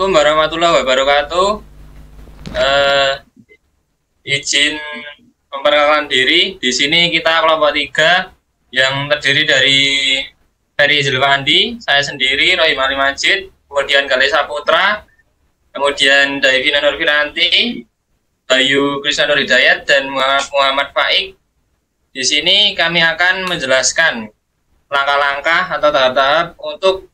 Assalamualaikum warahmatullahi wabarakatuh. Eh, izin memperkenalkan diri. Di sini kita kelompok 3 yang terdiri dari Ferry Zulfandi, saya sendiri, Rohim Ali Majid, kemudian Galih Saputra, kemudian Daivina Nurfiranti, Bayu Krishna Nur Hidayat, dan Muhammad Faik. Di sini kami akan menjelaskan langkah-langkah atau tahap-tahap untuk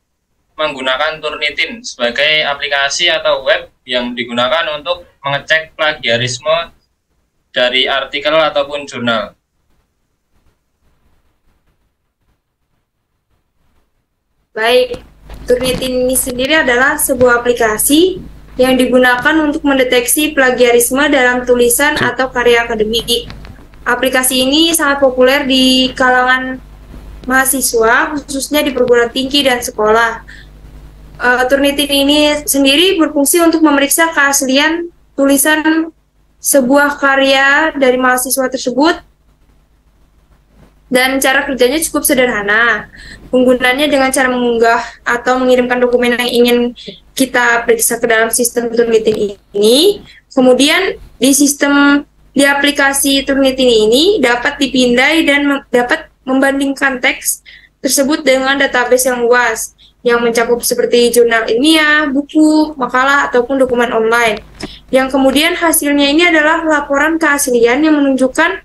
menggunakan Turnitin sebagai aplikasi atau web yang digunakan untuk mengecek plagiarisme dari artikel ataupun jurnal. Baik, Turnitin ini sendiri adalah sebuah aplikasi yang digunakan untuk mendeteksi plagiarisme dalam tulisan atau karya akademik. Aplikasi ini sangat populer di kalangan mahasiswa, khususnya di perguruan tinggi dan sekolah. Turnitin ini sendiri berfungsi untuk memeriksa keaslian tulisan sebuah karya dari mahasiswa tersebut, dan cara kerjanya cukup sederhana. Penggunanya dengan cara mengunggah atau mengirimkan dokumen yang ingin kita periksa ke dalam sistem Turnitin ini. Kemudian di aplikasi Turnitin ini dapat dipindai dan dapat membandingkan teks tersebut dengan database yang luas yang mencakup seperti jurnal ilmiah, buku, makalah, ataupun dokumen online. Yang kemudian hasilnya ini adalah laporan keaslian yang menunjukkan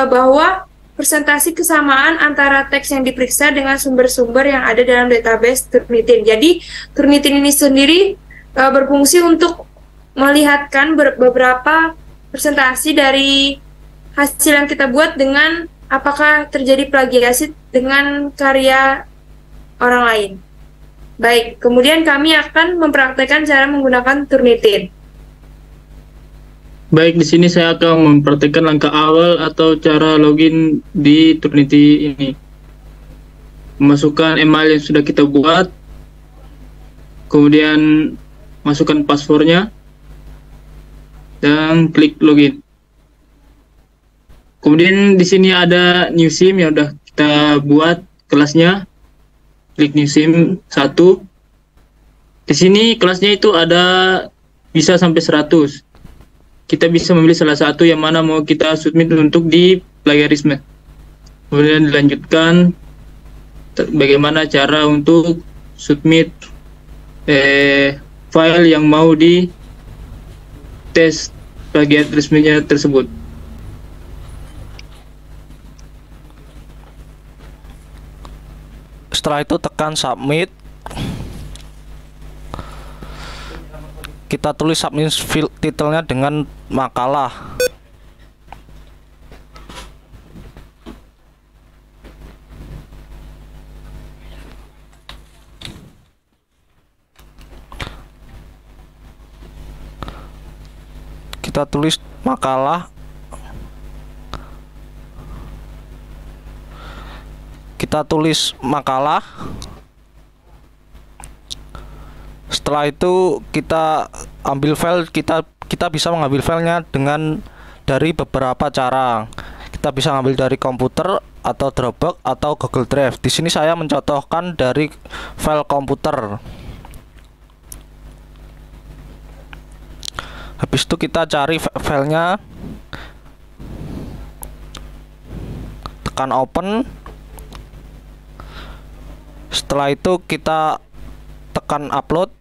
bahwa presentasi kesamaan antara teks yang diperiksa dengan sumber-sumber yang ada dalam database Turnitin. Jadi, Turnitin ini sendiri berfungsi untuk melihatkan beberapa presentasi dari hasil yang kita buat dengan apakah terjadi plagiasi dengan karya orang lain. Baik, kemudian kami akan mempraktekkan cara menggunakan Turnitin. Baik, di sini saya akan mempraktikkan langkah awal atau cara login di Turnitin ini. Masukkan email yang sudah kita buat, kemudian masukkan passwordnya, dan klik login. Kemudian di sini ada new sim yang sudah kita buat kelasnya. Klik new sim 1. Di sini kelasnya itu ada bisa sampai 100. Kita bisa memilih salah satu yang mana mau kita submit untuk di plagiarisme. Kemudian dilanjutkan bagaimana cara untuk submit file yang mau di tes plagiarismenya tersebut. Setelah itu tekan submit. Kita tulis submit titelnya dengan makalah. Kita tulis makalah. Kita tulis makalah. Setelah itu kita ambil file, kita bisa mengambil filenya dengan dari beberapa cara. Kita bisa ngambil dari komputer atau Dropbox atau Google Drive. Di sini saya mencontohkan dari file komputer. Habis itu kita cari filenya, tekan open. Setelah itu kita tekan upload.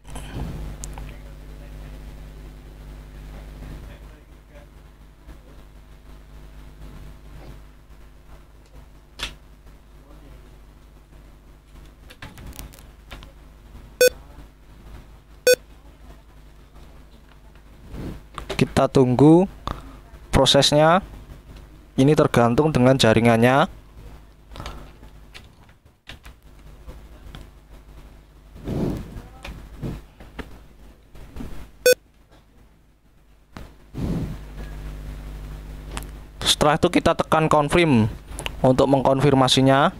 Kita tunggu prosesnya. Ini tergantung dengan jaringannya. Setelah itu kita tekan confirm untuk mengkonfirmasinya.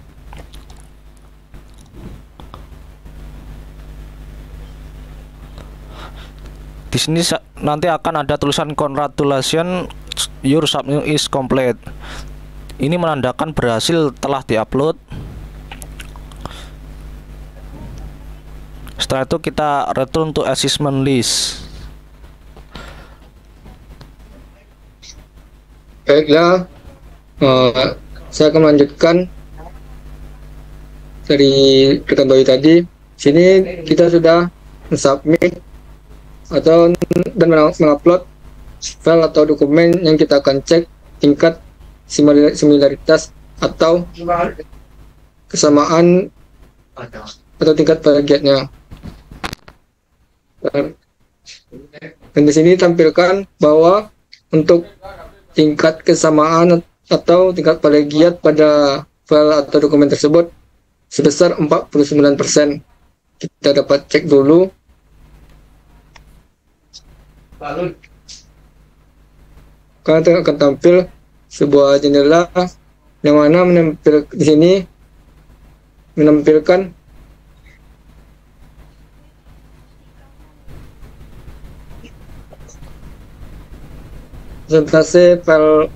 Di sini nanti akan ada tulisan congratulations, your submission is complete. Ini menandakan berhasil telah diupload. Setelah itu kita return to assessment list. Baiklah, saya akan melanjutkan dari rekan Bayu tadi. Sini kita sudah mensubmit atau dan mengupload file atau dokumen yang kita akan cek tingkat similaritas atau kesamaan atau tingkat plagiatnya. Dan di sini tampilkan bahwa untuk tingkat kesamaan atau tingkat plagiat pada file atau dokumen tersebut sebesar 49%. Kita dapat cek dulu. Karena akan tampil sebuah jendela yang mana di sini menampilkan persentase file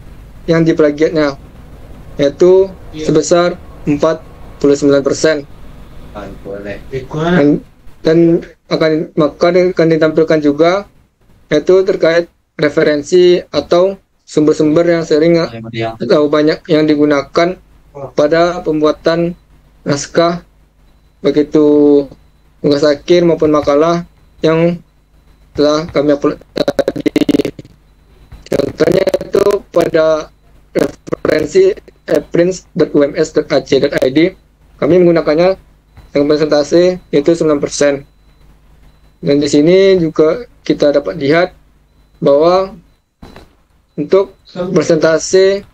yang diplagiatnya, yaitu sebesar 49%. Dan akan ditampilkan juga yaitu terkait referensi atau sumber-sumber yang sering atau banyak yang digunakan pada pembuatan naskah, begitu tugas akhir maupun makalah yang telah kami upload tadi. Contohnya itu pada referensi prints.ums.ac.id kami menggunakannya dengan persentase yaitu 9%. Dan di sini juga kita dapat lihat bahwa untuk persentase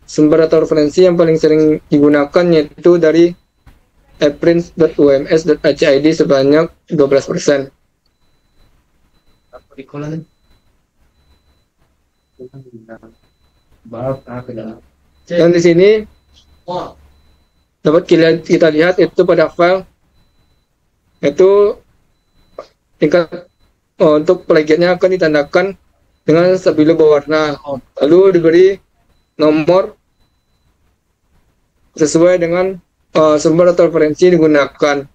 sumber atau referensi yang paling sering digunakan yaitu dari prints.ums.ac.id sebanyak 12%. Dan di sini dapat kita lihat itu pada file itu tingkat untuk plagiatnya akan ditandakan dengan stabilo berwarna, lalu diberi nomor sesuai dengan sumber atau referensi digunakan.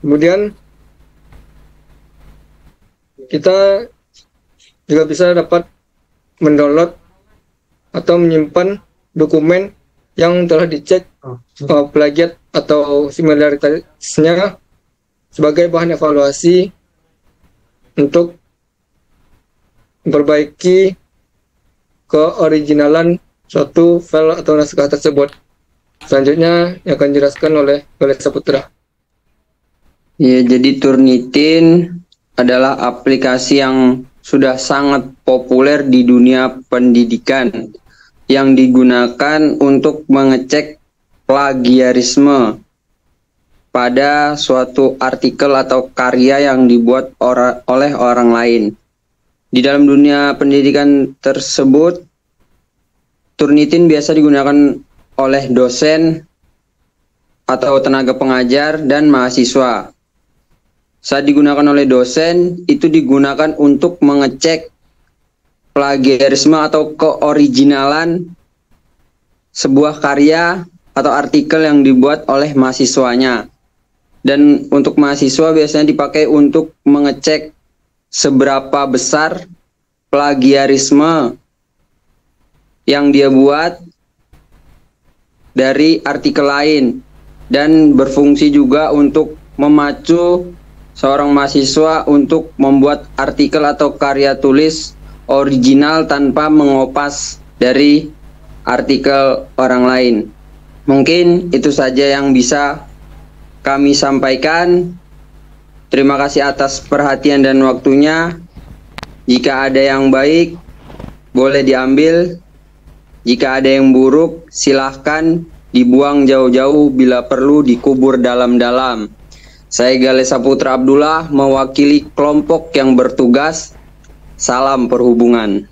Kemudian kita juga bisa dapat mendownload atau menyimpan dokumen yang telah dicek plagiat atau similaritasnya sebagai bahan evaluasi untuk memperbaiki keoriginalan suatu file atau naskah tersebut. Selanjutnya yang akan dijelaskan oleh Saputra. Ya, jadi Turnitin adalah aplikasi yang sudah sangat populer di dunia pendidikan yang digunakan untuk mengecek plagiarisme pada suatu artikel atau karya yang dibuat oleh orang lain. Di dalam dunia pendidikan tersebut, Turnitin biasa digunakan oleh dosen atau tenaga pengajar dan mahasiswa. Saat digunakan oleh dosen, itu digunakan untuk mengecek plagiarisme atau keoriginalan sebuah karya atau artikel yang dibuat oleh mahasiswanya. Dan untuk mahasiswa biasanya dipakai untuk mengecek seberapa besar plagiarisme yang dia buat dari artikel lain, dan berfungsi juga untuk memacu seorang mahasiswa untuk membuat artikel atau karya tulis original tanpa mengopas dari artikel orang lain. Mungkin itu saja yang bisa kami sampaikan. Terima kasih atas perhatian dan waktunya. Jika ada yang baik, boleh diambil. Jika ada yang buruk, silahkan dibuang jauh-jauh, bila perlu dikubur dalam-dalam. Saya Gale Saputra Abdullah, mewakili kelompok yang bertugas. Salam perhubungan.